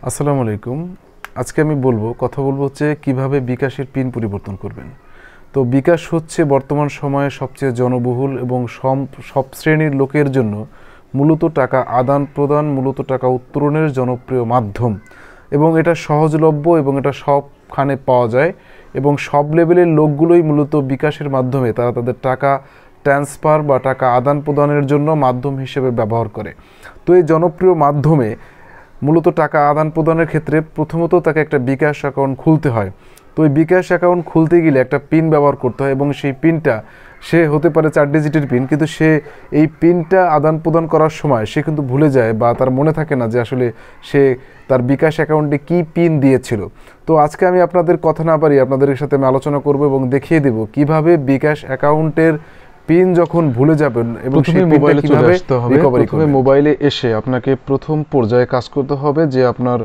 আসসালামু আলাইকুম। আজকে আমি কথা বলবো হচ্ছে কিভাবে বিকাশের পিন পরিবর্তন করবেন। তো বিকাশ হচ্ছে বর্তমান সময়ে সবচেয়ে জনবহুল এবং সব শ্রেণীর লোকের জন্য মূলত টাকা আদান প্রদান, মূলত টাকা উত্তোলনের জনপ্রিয় মাধ্যম, এবং এটা সহজলভ্য এবং এটা সবখানে পাওয়া যায় এবং সব লেভেলের লোকগুলোই মূলত বিকাশের মাধ্যমে তারা তাদের টাকা ট্রান্সফার বা টাকা আদান প্রদানের জন্য মাধ্যম হিসেবে ব্যবহার করে। তো এই জনপ্রিয় মাধ্যমে মূলত টাকা আদান প্রদানের ক্ষেত্রে প্রথমত তাকে একটা বিকাশ অ্যাকাউন্ট খুলতে হয়। তো এই বিকাশ অ্যাকাউন্ট খুলতে গেলে একটা পিন ব্যবহার করতে হয় এবং সেই পিনটা সে হতে পারে 4 ডিজিটের পিন, কিন্তু সে এই পিনটা আদান প্রদান করার সময় সে কিন্তু ভুলে যায় বা তার মনে থাকে না যে আসলে সে তার বিকাশ অ্যাকাউন্টে কী পিন দিয়েছিল। তো আজকে আমি আপনাদের কথা না পারি আপনাদের সাথে আমি আলোচনা করব এবং দেখিয়ে দেব কিভাবে বিকাশ অ্যাকাউন্টের পিন যখন ভুলে যাবেন এবং সেই মোবাইলে চলে আসতে হবে। প্রথমে মোবাইলে এসে আপনাকে প্রথম পর্যায়ে কাজ করতে হবে যে আপনার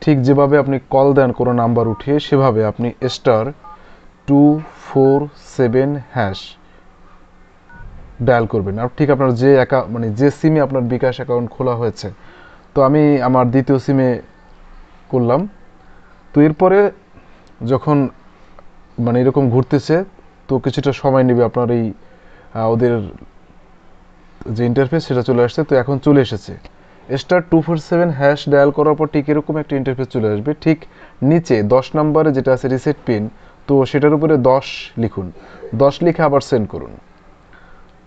ঠিক যেভাবে আপনি কল দেন কোনো নাম্বার উঠিয়ে সেভাবে আপনি *247# ডায়াল করবেন। আর ঠিক আপনার যে যে সিমে আপনার বিকাশ অ্যাকাউন্ট খোলা হয়েছে, তো আমি আমার দ্বিতীয় সিমে করলাম। তো এরপরে যখন এরকম ঘুরতেছে, তো কিছুটা সময় নেবে আপনার এই ওদের যে ইন্টারফেস সেটা চলে আসছে। তো এখন চলে এসেছে *247# ডায়াল করার পর ঠিক এরকম একটা ইন্টারফেস চলে আসবে। ঠিক নিচে 10 নম্বরে যেটা আছে রিসেট পিন, তো সেটার উপরে 10 লিখুন। 10 লিখে আবার সেন্ড করুন।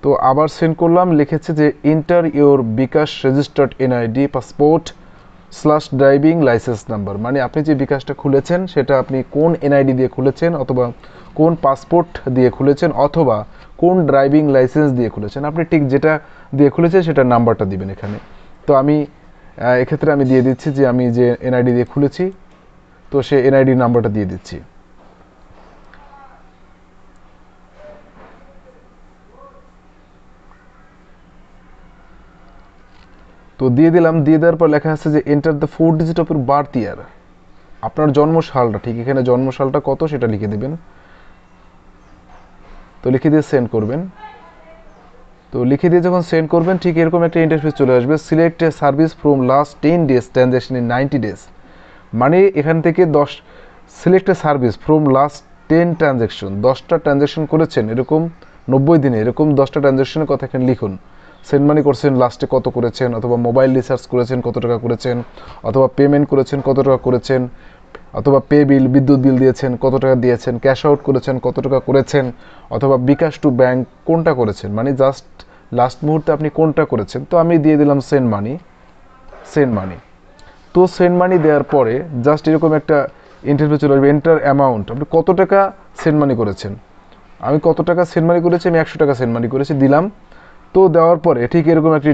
তো আবার সেন্ড করলাম, লিখেছে যে enter your bKash registered NID passport driving licence number, মানে আপনি যে বিকাশটা খুলেছেন সেটা আপনি কোন এনআইডি দিয়ে খুলেছেন, অথবা কোন পাসপোর্ট দিয়ে খুলেছেন, অথবা কোন ড্রাইভিং লাইসেন্স দিয়ে খুলেছেন। আপনি ঠিক যেটা দিয়ে খুলেছেন সেটার নাম্বারটা দিবেন এখানে। তো আমি এক্ষেত্রে আমি দিয়ে দিচ্ছি যে আমি যে এনআইডি দিয়ে খুলেছি, তো সে এনআইডি নাম্বারটা দিয়ে দিচ্ছি। তো দিয়ে দিলাম। দিয়ে দেওয়ার পর লেখা আছে যে enter the 4 digit of your birth ইয়ার, আপনার জন্মসালটা ঠিক এখানে জন্মসালটা কত সেটা লিখে দেবেন। তো লিখে দিয়ে সেন্ড করবেন। তো লিখে দিয়ে যখন সেন্ড করবেন ঠিক এরকম একটা ইন্টারফেস চলে আসবে, select a service from last 10 days transaction in 90 days, মানে এখান থেকে select a service from last 10 transaction, 10টা ট্রানজ্যাকশন করেছেন এরকম 90 দিনে, এরকম 10টা ট্রানজ্যাকশনের কথা এখানে লিখুন। সেন্ড মানি করছেন লাস্টে কত করেছেন, অথবা মোবাইল রিচার্জ করেছেন কত টাকা করেছেন, অথবা পেমেন্ট করেছেন কত টাকা করেছেন, অথবা পে বিল বিদ্যুৎ বিল দিয়েছেন কত টাকা দিয়েছেন, ক্যাশ আউট করেছেন কত টাকা করেছেন, অথবা বিকাশ টু ব্যাংক কোনটা করেছেন, মানে জাস্ট লাস্ট মুহূর্তে আপনি কোনটা করেছেন। তো আমি দিয়ে দিলাম সেন্ড মানি। তো সেন্ড মানি দেওয়ার পরে জাস্ট এরকম একটা ইন্টারফেস চলে আসবে, এন্টার অ্যামাউন্ট, আপনি কত টাকা সেন্ড মানি করেছেন। আমি কত টাকা সেন্ড মানি করেছি, আমি 100 টাকা সেন্ড মানি করেছি, দিলাম। তো দেওয়ার পরে ঠিক এরকম একটা